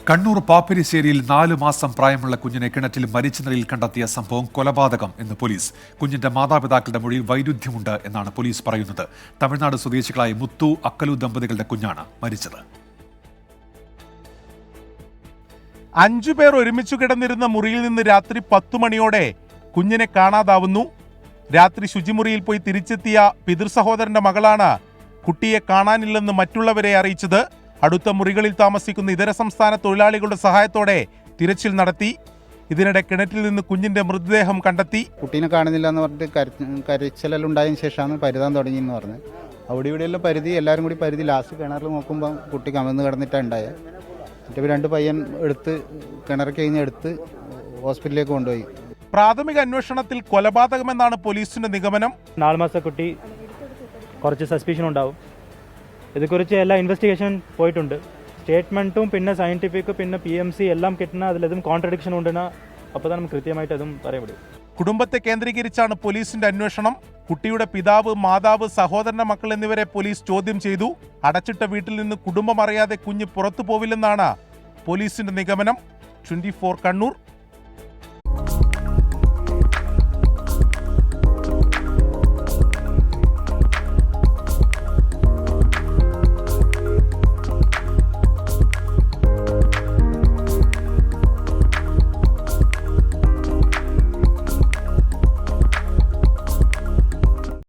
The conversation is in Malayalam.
കണ്ണൂർ പാപ്പിരിശ്ശേരിയിൽ 4 മാസം പ്രായമുള്ള കുഞ്ഞിനെ കിണറ്റിൽ മരിച്ച നിലയിൽ കണ്ടെത്തിയ സംഭവം കൊലപാതകം എന്ന് പോലീസ്. കുഞ്ഞിന്റെ മാതാപിതാക്കളുടെ മൊഴിയിൽ വൈരുദ്ധ്യമുണ്ട് എന്നാണ് പോലീസ് പറയുന്നത്. തമിഴ്നാട് സ്വദേശികളായ മുത്തു, അക്കലു ദമ്പതികളുടെ കുഞ്ഞാണ് മരിച്ചത്. 5 പേർ ഒരുമിച്ചു കിടന്നിരുന്ന മുറിയിൽ നിന്ന് രാത്രി 10 മണിയോടെ കുഞ്ഞിനെ കാണാതാവുന്നു. രാത്രി ശുചിമുറിയിൽ പോയി തിരിച്ചെത്തിയ പിതൃസഹോദരന്റെ മകളാണ് കുട്ടിയെ കാണാനില്ലെന്ന് മറ്റുള്ളവരെ അറിയിച്ചത്. അടുത്ത മുറികളിൽ താമസിക്കുന്ന ഇതര സംസ്ഥാന തൊഴിലാളികളുടെ സഹായത്തോടെ തിരച്ചിൽ നടത്തി. ഇതിനിടെ കിണറ്റിൽ നിന്ന് കുഞ്ഞിന്റെ മൃതദേഹം കണ്ടെത്തി. കുട്ടീനെ കാണുന്നില്ല എന്ന് പറഞ്ഞിട്ട് കരച്ചിലെല്ലാം ഉണ്ടായതിനു ശേഷമാണ് പരിതാൻ തുടങ്ങിയെന്ന് പറഞ്ഞത്. അവിടെ ഇവിടെയെല്ലാം പരിധി, എല്ലാവരും കൂടി പരിധി. ലാസ്റ്റ് കിണറിൽ നോക്കുമ്പോൾ കുട്ടി കമന്ന് കിടന്നിട്ടാണ് ഉണ്ടായത്. എന്നിട്ട് 2 പയ്യൻ എടുത്ത് കിണർ കഴിഞ്ഞ് എടുത്ത് ഹോസ്പിറ്റലിലേക്ക് കൊണ്ടുപോയി. പ്രാഥമിക അന്വേഷണത്തിൽ കൊലപാതകമെന്നാണ് പോലീസിന്റെ നിഗമനം. 4 മാസ കുട്ടി, കുറച്ച് സസ്പീഷൻ ഉണ്ടാവും. ഇതേക്കുറിച്ച് എല്ലാ ഇൻവെസ്റ്റിഗേഷൻ പോയിട്ടുണ്ട്. സ്റ്റേറ്റ്മെൻറ്റും പിന്നെ സയൻറ്റിഫിക് പിന്നെ PMC എല്ലാം കിട്ടുന്ന അതിലതും കോൺട്രഡിക്ഷൻ ഉണ്ടെന്ന് അപ്പോൾ തന്നെ നമുക്ക് കൃത്യമായിട്ട് അതും പറയാൻ പറ്റും. കുടുംബത്തെ കേന്ദ്രീകരിച്ചാണ് പോലീസിന്റെ അന്വേഷണം. കുട്ടിയുടെ പിതാവ്, മാതാവ്, സഹോദരന്റെ മക്കൾ എന്നിവരെ പോലീസ് ചോദ്യം ചെയ്തു. അടച്ചിട്ട വീട്ടിൽ നിന്ന് കുടുംബം അറിയാതെ കുഞ്ഞ് പുറത്തു പോവില്ലെന്നാണ് പോലീസിന്റെ നിഗമനം. 24 കണ്ണൂർ.